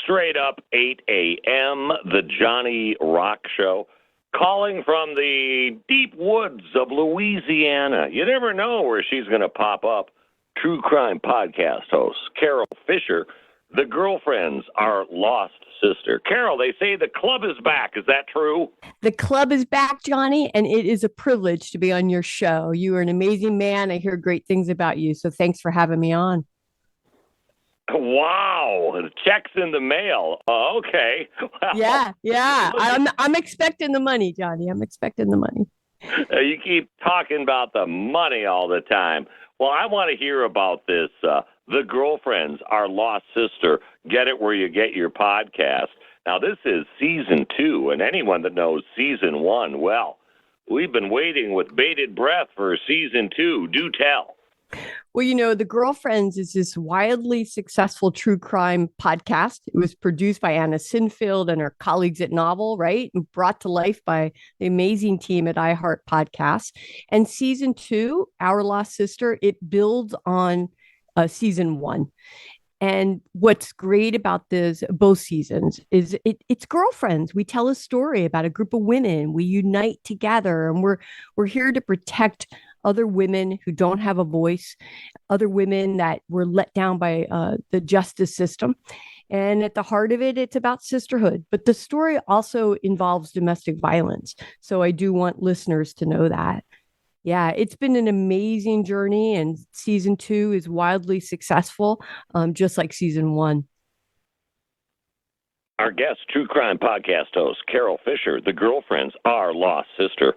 Straight up 8 a.m., the Johnny Rock Show, calling from the deep woods of Louisiana. You never know where she's going to pop up. True crime podcast host Carol Fisher, the girlfriends are lost sister. Carol, they say the club is back. Is that true? The club is back, Johnny, and it is a privilege to be on your show. You are an amazing man. I hear great things about you, so thanks for having me on. Wow, the check's in the mail. Okay. Wow. Yeah. I'm expecting the money, Johnny. I'm expecting the money. You keep talking about the money all the time. Well, I want to hear about this. The girlfriends, our lost sister. Get it where you get your podcast. Now, this is season 2, and anyone that knows season 1, well, we've been waiting with bated breath for season 2. Do tell. Well, The Girlfriends is this wildly successful true crime podcast. It was produced by Anna Sinfield and her colleagues at Novel, right? And brought to life by the amazing team at iHeart Podcasts. And season 2, Our Lost Sister, it builds on season 1. And what's great about both seasons is it's girlfriends. We tell a story about a group of women. We unite together, and we're here to protect other women who don't have a voice, other women that were let down by the justice system. And at the heart of it, it's about sisterhood. But the story also involves domestic violence. So I do want listeners to know that. Yeah, it's been an amazing journey, and season 2 is wildly successful, just like season 1. Our guest, true crime podcast host Carol Fisher, the girlfriends, our lost sister.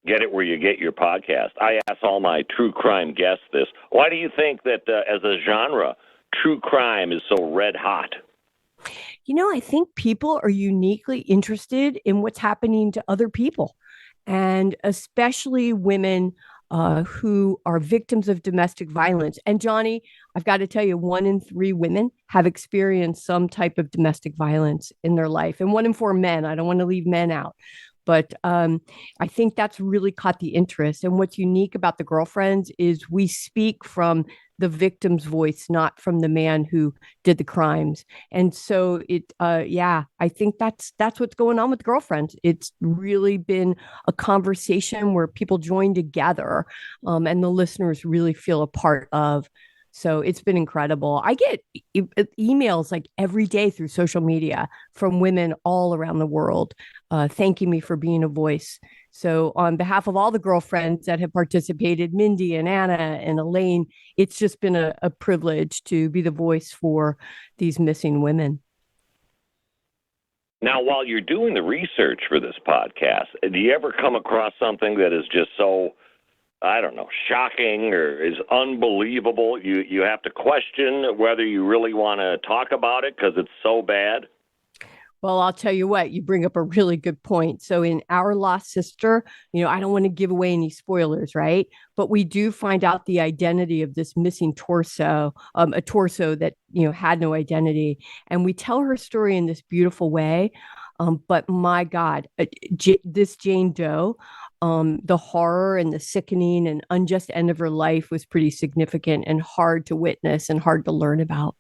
Get it where you get your podcast. I ask all my true crime guests this. Why do you think that as a genre, true crime is so red hot? I think people are uniquely interested in what's happening to other people, and especially women who are victims of domestic violence. And Johnny, I've got to tell you, 1 in 3 women have experienced some type of domestic violence in their life, and 1 in 4 men. I don't want to leave men out. But I think that's really caught the interest. And what's unique about the girlfriends is we speak from the victim's voice, not from the man who did the crimes. And so I think that's what's going on with the girlfriends. It's really been a conversation where people join together, and the listeners really feel a part of. So it's been incredible. I get emails like every day through social media from women all around the world thanking me for being a voice. So on behalf of all the girlfriends that have participated, Mindy and Anna and Elaine, it's just been a privilege to be the voice for these missing women. Now, while you're doing the research for this podcast, do you ever come across something that is just so, I don't know, shocking or is unbelievable? You have to question whether you really want to talk about it because it's so bad? Well, I'll tell you what, you bring up a really good point. So in Our Lost Sister, I don't want to give away any spoilers, right? But we do find out the identity of this missing torso, a torso that, had no identity. And we tell her story in this beautiful way. But my God, this Jane Doe, the horror and the sickening and unjust end of her life was pretty significant and hard to witness and hard to learn about.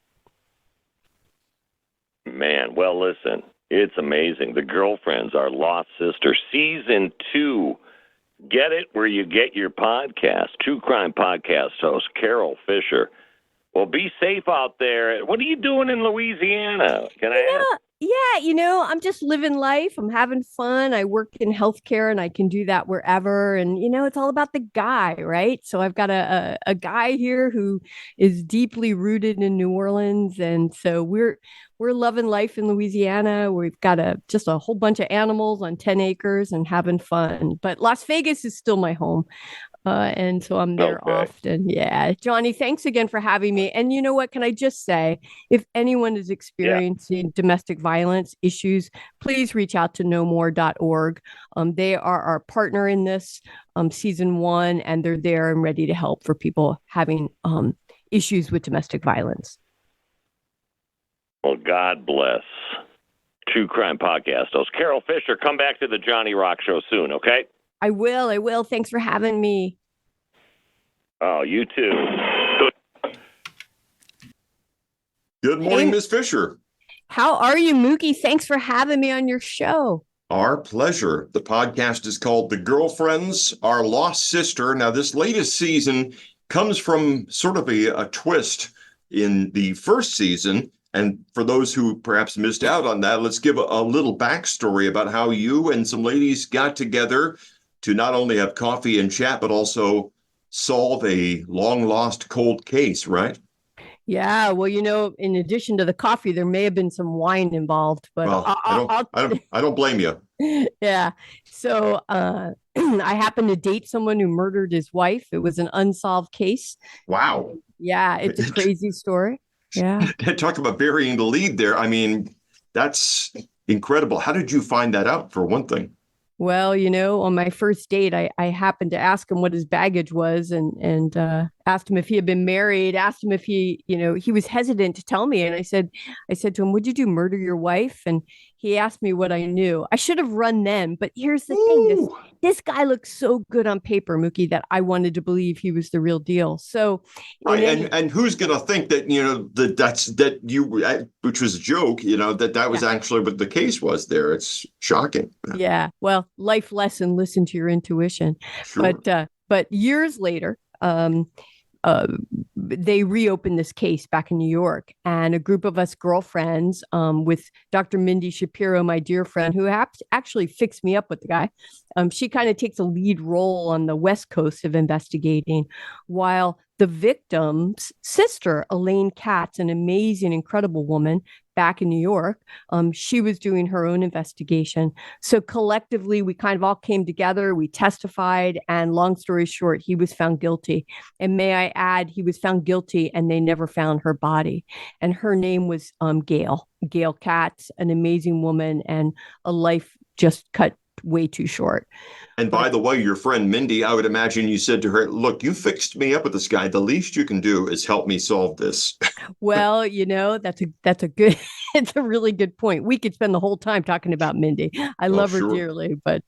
Man, well, listen, it's amazing. The Girlfriends, Our Lost Sister, season 2. Get it where you get your podcast. True crime podcast host Carol Fisher. Well, be safe out there. What are you doing in Louisiana? Can I ask? Yeah, I'm just living life. I'm having fun. I work in healthcare and I can do that wherever. And, it's all about the guy, right? So I've got a guy here who is deeply rooted in New Orleans. And so we're loving life in Louisiana. We've got just a whole bunch of animals on 10 acres and having fun. But Las Vegas is still my home. And so I'm there often. Yeah. Johnny, thanks again for having me. And you know what? Can I just say, if anyone is experiencing domestic violence issues, please reach out to knowmore.org. They are our partner in this season 1, and they're there and ready to help for people having issues with domestic violence. Well, God bless. True Crime Podcast host Carol Fisher. Come back to the Johnny Rock Show soon, okay? I will. Thanks for having me. Oh, you too. Good morning, Miss Fisher. How are you, Mookie? Thanks for having me on your show. Our pleasure. The podcast is called The Girlfriends, Our Lost Sister. Now, this latest season comes from sort of a twist in the first season. And for those who perhaps missed out on that, let's give a little backstory about how you and some ladies got together to not only have coffee and chat, but also solve a long-lost cold case, right? Yeah, well, in addition to the coffee, there may have been some wine involved, but Well, I don't blame you. Yeah. So I happened to date someone who murdered his wife. It was an unsolved case. Wow. Yeah, it's a crazy story. Yeah. Talk about burying the lead there. I mean, that's incredible. How did you find that out, for one thing? Well, on my first date, I happened to ask him what his baggage was and asked him if he had been married, asked him if he was hesitant to tell me. And I said to him, would you do murder your wife? And he asked me what I knew. I should have run then. But here's the thing. This guy looks so good on paper, Mookie, that I wanted to believe he was the real deal. So, and who's going to think that, which was a joke, that was actually what the case was there. It's shocking. Yeah. Well, life lesson, listen to your intuition. Sure. But years later, they reopened this case back in New York, and a group of us girlfriends, with Dr. Mindy Shapiro, my dear friend, who actually fixed me up with the guy. She kind of takes a lead role on the West Coast of investigating, while the victim's sister, Elaine Katz, an amazing, incredible woman back in New York, she was doing her own investigation. So collectively, we kind of all came together, we testified, and long story short, he was found guilty. And may I add, he was found guilty and they never found her body. And her name was Gail Katz, an amazing woman, and a life just cut way too short. And by the way, your friend Mindy, I would imagine you said to her, look, you fixed me up with this guy. The least you can do is help me solve this. Well, that's a good, it's a really good point. We could spend the whole time talking about Mindy. I love her dearly, but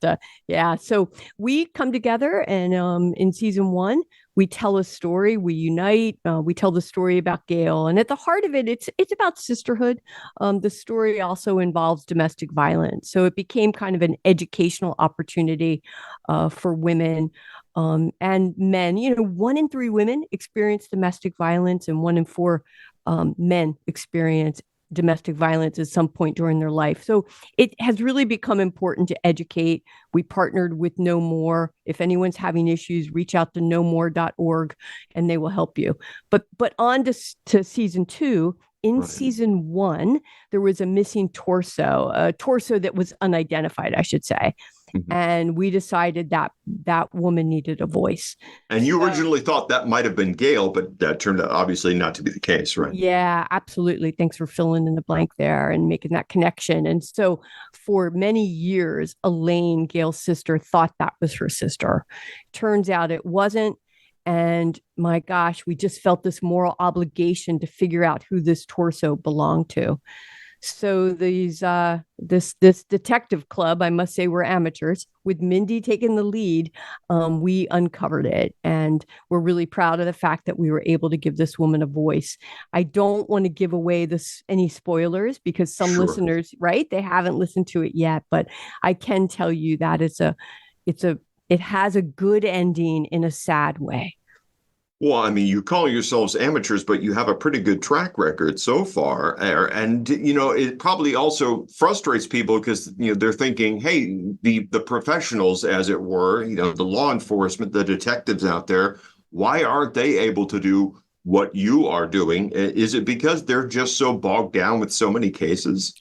yeah. So we come together and in season 1, we tell a story, we unite, we tell the story about Gail. And at the heart of it, it's about sisterhood. The story also involves domestic violence. So it became kind of an educational opportunity for women and men. 1 in 3 women experience domestic violence, and 1 in 4 men experience domestic violence at some point during their life. So it has really become important to educate. We partnered with No More. If anyone's having issues, reach out to nomore.org and they will help you. But on to season 2. In season 1, there was a missing torso, a torso that was unidentified, I should say. Mm-hmm. And we decided that woman needed a voice. And you originally thought that might have been Gail, but that turned out obviously not to be the case, right? Yeah, absolutely. Thanks for filling in the blank there and making that connection. And so for many years, Elaine, Gail's sister, thought that was her sister. Turns out it wasn't. And my gosh, we just felt this moral obligation to figure out who this torso belonged to. So this detective club, I must say, we're amateurs, with Mindy taking the lead. We uncovered it, and we're really proud of the fact that we were able to give this woman a voice. I don't want to give away any spoilers because some listeners, right, they haven't listened to it yet, but I can tell you that it has a good ending in a sad way. Well, I mean, you call yourselves amateurs, but you have a pretty good track record so far. And, it probably also frustrates people because, they're thinking, hey, the professionals, as it were, the law enforcement, the detectives out there, why aren't they able to do what you are doing? Is it because they're just so bogged down with so many cases?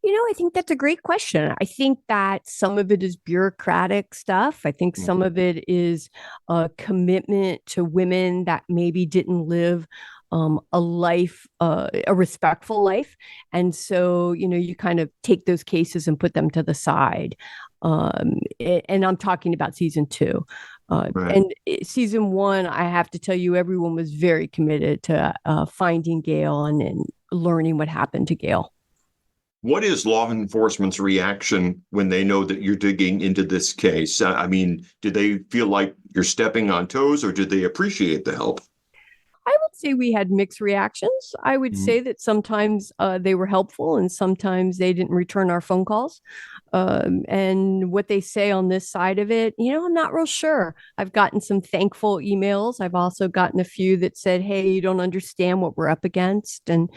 I think that's a great question. I think that some of it is bureaucratic stuff. I think some of it is a commitment to women that maybe didn't live a life, a respectful life. And so, you kind of take those cases and put them to the side. And I'm talking about season 2. Right. And season 1, I have to tell you, everyone was very committed to finding Gail and learning what happened to Gail. What is law enforcement's reaction when they know that you're digging into this case? I mean, do they feel like you're stepping on toes, or do they appreciate the help? I would say we had mixed reactions. I would say that sometimes they were helpful and sometimes they didn't return our phone calls. And what they say on this side of it, I'm not real sure. I've gotten some thankful emails. I've also gotten a few that said, hey, you don't understand what we're up against. And,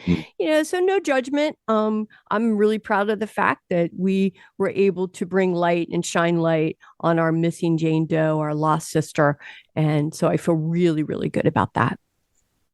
so no judgment. I'm really proud of the fact that we were able to bring light and shine light on our missing Jane Doe, our lost sister. And so I feel really, really good about that.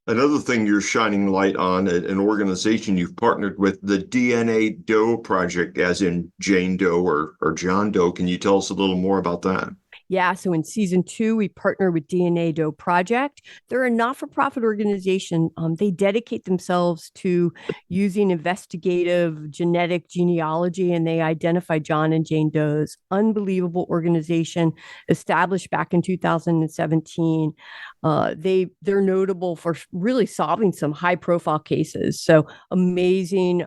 Another thing you're shining light on, an organization you've partnered with, the DNA Doe Project, as in Jane Doe or John Doe. Can you tell us a little more about that? Yeah, so in season 2, we partner with DNA Doe Project. They're a not-for-profit organization. They dedicate themselves to using investigative genetic genealogy, and they identify John and Jane Doe's. Unbelievable organization established back in 2017. They're notable for really solving some high-profile cases. So amazing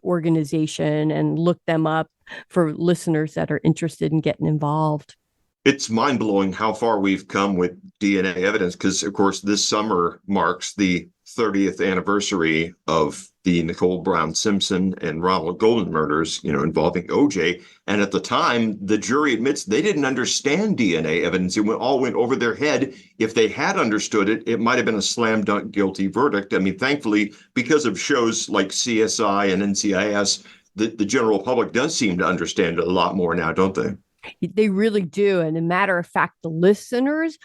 organization, and look them up for listeners that are interested in getting involved. It's mind-blowing how far we've come with DNA evidence because, of course, this summer marks the 30th anniversary of the Nicole Brown Simpson and Ronald Golden murders, involving OJ. And at the time, the jury admits they didn't understand DNA evidence. It all went over their head. If they had understood it, it might have been a slam dunk guilty verdict. I mean, thankfully, because of shows like CSI and NCIS, the general public does seem to understand it a lot more now, don't they? They really do. And a matter of fact, the listeners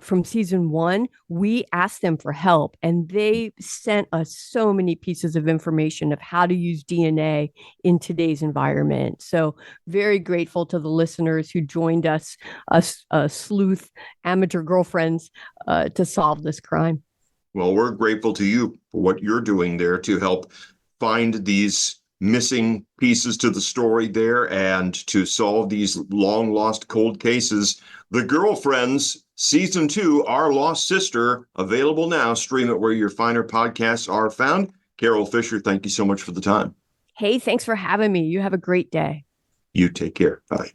from season 1, we asked them for help, and they sent us so many pieces of information of how to use DNA in today's environment. So very grateful to the listeners who joined us sleuth amateur girlfriends to solve this crime. Well, we're grateful to you for what you're doing there to help find these missing pieces to the story there and to solve these long lost cold cases. The Girlfriends, season 2, Our Lost Sister, available now. Stream it where your finer podcasts are found. Carol Fisher, thank you so much for the time. Hey, thanks for having me. You have a great day. You take care. Bye.